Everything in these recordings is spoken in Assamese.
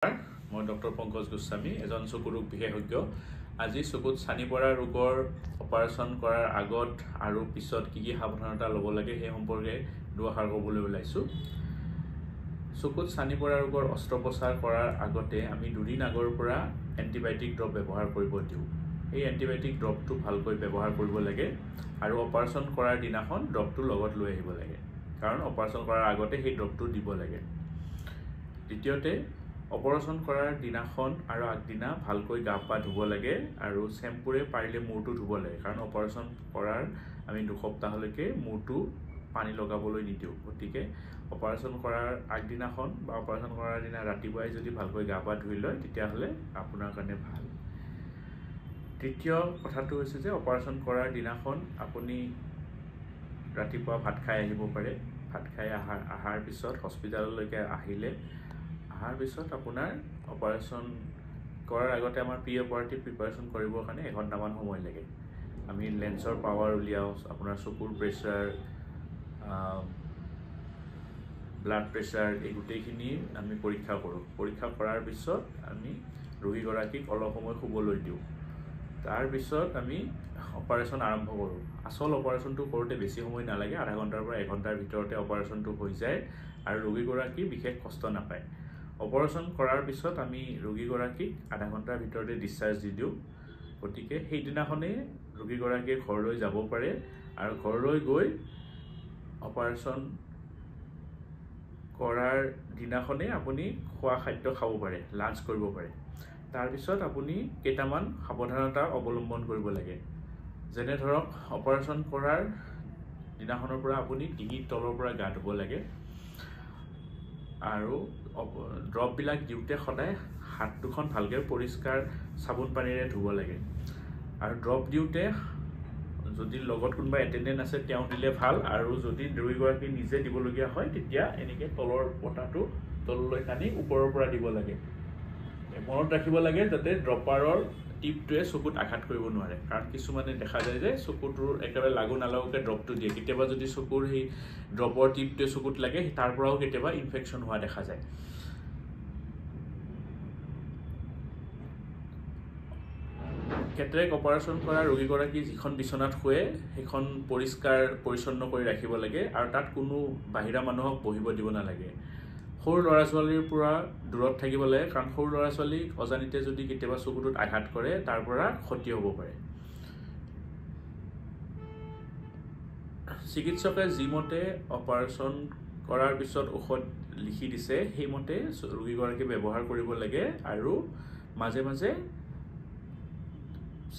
মই ডক্টৰ পংকজ গোস্বামী এজন চকু ৰোগ বিশেষজ্ঞ। আজি চকুত ছানি পৰা ৰোগৰ অপাৰেশ্যন কৰাৰ আগত আৰু পিছত কি কি সাৱধানতা ল'ব লাগে সেই সম্পৰ্কে দুআষাৰ ক'বলৈ ওলাইছোঁ। চকুত ছানি পৰা ৰোগৰ অস্ত্ৰোপচাৰ কৰাৰ আগতে আমি দুদিন আগৰ পৰা এণ্টিবায়'টিক ড্ৰপ ব্যৱহাৰ কৰিব দিওঁ। এই এণ্টিবায়'টিক ড্ৰপটো ভালকৈ ব্যৱহাৰ কৰিব লাগে আৰু অপাৰেশ্যন কৰাৰ দিনাখন ড্ৰপটো লগত লৈ আহিব লাগে, কাৰণ অপাৰেশ্যন কৰাৰ আগতে সেই ড্ৰপটো দিব লাগে। দ্বিতীয়তে, অপাৰেশ্যন কৰাৰ দিনাখন আৰু আগদিনা ভালকৈ গা পা ধুব লাগে আৰু চেম্পুৰে পাৰিলে মূৰটো ধুব লাগে, কাৰণ অপাৰেশ্যন কৰাৰ আমি 2 সপ্তাহলৈকে মূৰটো পানী লগাবলৈ নিদিওঁ। গতিকে অপাৰেশ্যন কৰাৰ আগদিনাখন বা অপাৰেশ্যন কৰাৰ দিনা ৰাতিপুৱাই যদি ভালকৈ গা পা ধুই লয় তেতিয়াহ'লে আপোনাৰ কাৰণে ভাল। তৃতীয় কথাটো হৈছে যে অপাৰেশ্যন কৰাৰ দিনাখন আপুনি ৰাতিপুৱা ভাত খাই আহিব পাৰে। ভাত খাই অহাৰ পিছত হস্পিটাললৈকে আহিলে অহাৰ পিছত আপোনাৰ অপাৰেশ্যন কৰাৰ আগতে আমাৰ প্ৰি অপাৰেটিভ প্ৰিপাৰেশ্যন কৰিবৰ কাৰণে 1 ঘণ্টামান সময় লাগে। আমি লেন্সৰ পাৱাৰ উলিয়াওঁ, আপোনাৰ চকুৰ প্ৰেছাৰ, ব্লাড প্ৰেছাৰ, এই গোটেইখিনি আমি পৰীক্ষা কৰোঁ। পৰীক্ষা কৰাৰ পিছত আমি ৰোগীগৰাকীক অলপ সময় শুবলৈ দিওঁ। তাৰপিছত আমি অপাৰেশ্যন আৰম্ভ কৰোঁ। আচল অপাৰেশ্যনটো কৰোঁতে বেছি সময় নালাগে, আধা ঘণ্টাৰ পৰা 1 ঘণ্টাৰ ভিতৰতে অপাৰেশ্যনটো হৈ যায় আৰু ৰোগীগৰাকী বিশেষ কষ্ট নাপায়। অপাৰেশ্যন কৰাৰ পিছত আমি ৰোগীগৰাকীক আধা ঘণ্টাৰ ভিতৰতে ডিছচাৰ্জ দি দিওঁ। গতিকে সেইদিনাখনেই ৰোগীগৰাকীয়ে ঘৰলৈ যাব পাৰে আৰু ঘৰলৈ গৈ অপাৰেশ্যন কৰাৰ দিনাখনেই আপুনি খোৱা খাদ্য খাব পাৰে, লাঞ্চ কৰিব পাৰে। তাৰপিছত আপুনি কেইটামান সাৱধানতা অৱলম্বন কৰিব লাগে। যেনে ধৰক, অপাৰেশ্যন কৰাৰ দিনাখনৰ পৰা আপুনি ডিঙিৰ তলৰ পৰা গা ধুব লাগে আৰু ড্ৰপবিলাক দিওঁতে সদায় হাত দুখন ভালকৈ পৰিষ্কাৰ চাবোন পানীৰে ধুব লাগে। আৰু ড্ৰপ দিওঁতে যদি লগত কোনোবা এটেণ্ডেণ্ট আছে তেওঁ দিলে ভাল, আৰু যদি ৰোগীগৰাকী নিজে দিবলগীয়া হয় তেতিয়া এনেকৈ তলৰ পতাটো তললৈ টানি ওপৰৰ পৰা দিব লাগে। মনত ৰাখিব লাগে যাতে ড্ৰপাৰৰ টিপটোৱে চকুত আঘাত কৰিব নোৱাৰে, কাৰণ কিছুমানে দেখা যায় যে চকুটোৰ একেবাৰে লাগু নালাগুকৈ ড্ৰপটো দিয়ে। কেতিয়াবা যদি চকুৰ সেই ড্ৰপৰ টিপটোৱে চকুত লাগে তাৰ পৰাও কেতিয়াবা ইনফেকশ্যন হোৱা দেখা যায়। কেটৰেক্ট অপাৰেশ্যন কৰা ৰোগীগৰাকী যিখন বিচনাত শুৱে সেইখন পৰিষ্কাৰ পৰিচ্ছন্ন কৰি ৰাখিব লাগে আৰু তাত কোনো বাহিৰা মানুহক বহিব দিব নালাগে। সৰু ল'ৰা ছোৱালীৰ পৰা দূৰত থাকিব লাগে, কাৰণ সৰু ল'ৰা ছোৱালীক অজানিতে যদি কেতিয়াবা চকুটোত আঘাত কৰে তাৰ পৰা ক্ষতি হ'ব পাৰে। চিকিৎসকে যিমতে অপাৰেশ্যন কৰাৰ পিছত ঔষধ লিখি দিছে সেইমতে ৰোগীগৰাকী ব্যৱহাৰ কৰিব লাগে আৰু মাজে মাজে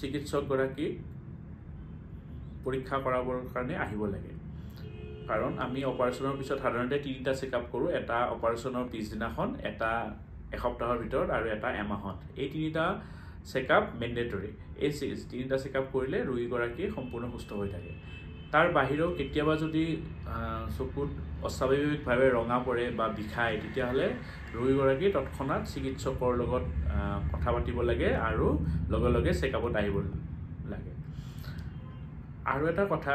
চিকিৎসকগৰাকীক পৰীক্ষা কৰাবৰ কাৰণে আহিব লাগে। কাৰণ আমি অপাৰেশ্যনৰ পিছত সাধাৰণতে 3টা চেকআপ কৰোঁ, এটা অপাৰেশ্যনৰ পিছদিনাখন, এটা এসপ্তাহৰ ভিতৰত আৰু এটা এমাহত। এই 3টা চেকআপ মেণ্ডেটৰী। এই 3টা চেকআপ কৰিলে ৰোগীগৰাকী সম্পূৰ্ণ সুস্থ হৈ থাকে। তাৰ বাহিৰেও কেতিয়াবা যদি চকুত অস্বাভাৱিকভাৱে ৰঙা পৰে বা বিষায় তেতিয়াহ'লে ৰোগীগৰাকী তৎক্ষণাত চিকিৎসকৰ লগত কথা পাতিব লাগে আৰু লগে লগে চেকআপত আহিব লাগে। আৰু এটা কথা,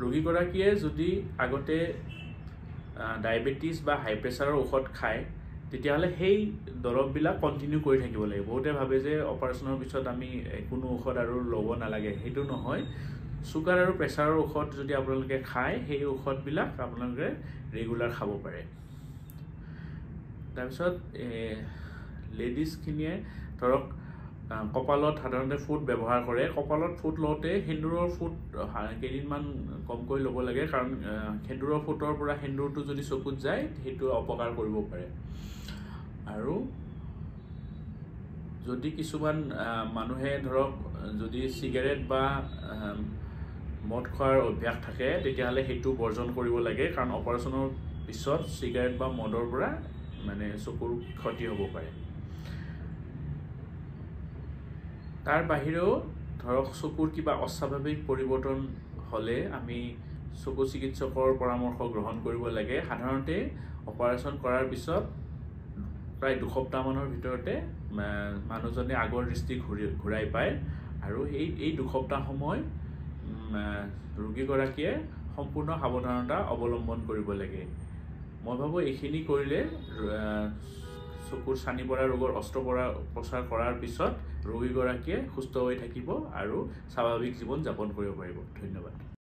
ৰোগীগৰাকীয়ে যদি আগতে ডায়েবেটিছ বা হাই প্ৰেছাৰৰ ঔষধ খায় তেতিয়াহ'লে সেই দৰৱবিলাক কণ্টিনিউ কৰি থাকিব লাগে। বহুতে ভাবে যে অপাৰেশ্যনৰ পিছত আমি কোনো ঔষধ আৰু ল'ব নালাগে, সেইটো নহয়। চুগাৰ আৰু প্ৰেছাৰৰ ঔষধ যদি আপোনালোকে খায় সেই ঔষধবিলাক আপোনালোকে ৰেগুলাৰ খাব পাৰে। তাৰপিছত লেডিজখিনিয়ে ধৰক কপালত সাধাৰণতে ফুট ব্যৱহাৰ কৰে। কপালত ফুট লওঁতে সেন্দুৰৰ ফুট কেইদিনমান কমকৈ ল'ব লাগে, কাৰণ সেন্দুৰৰ ফুটৰ পৰা সেন্দুৰটো যদি চকুত যায় সেইটো অপকাৰ কৰিব পাৰে। আৰু যদি কিছুমান মানুহে ধৰক যদি চিগাৰেট বা মদ খোৱাৰ অভ্যাস থাকে তেতিয়াহ'লে সেইটো বৰ্জন কৰিব লাগে, কাৰণ অপাৰেশ্যনৰ পিছত চিগাৰেট বা মদৰ পৰা চকুৰ ক্ষতি হ'ব পাৰে। তাৰ বাহিৰেও ধৰক চকুৰ কিবা অস্বাভাৱিক পৰিৱৰ্তন হ'লে আমি চকু চিকিৎসকৰ পৰামৰ্শ গ্ৰহণ কৰিব লাগে। সাধাৰণতে অপাৰেশ্যন কৰাৰ পিছত প্ৰায় 2 সপ্তাহমানৰ ভিতৰতে মানুহজনে আগৰ দৃষ্টি ঘূৰাই পায় আৰু এই 2 সপ্তাহ সময় ৰোগীগৰাকীয়ে সম্পূৰ্ণ সাৱধানতা অৱলম্বন কৰিব লাগে। মই ভাবোঁ এইখিনি কৰিলে চকুৰ ছানি পৰা ৰোগৰ অস্ত্ৰোপচাৰ কৰাৰ পিছত ৰোগীগৰাকীয়ে সুস্থ হৈ থাকিব আৰু স্বাভাৱিক জীৱন যাপন কৰিব পাৰিব। ধন্যবাদ।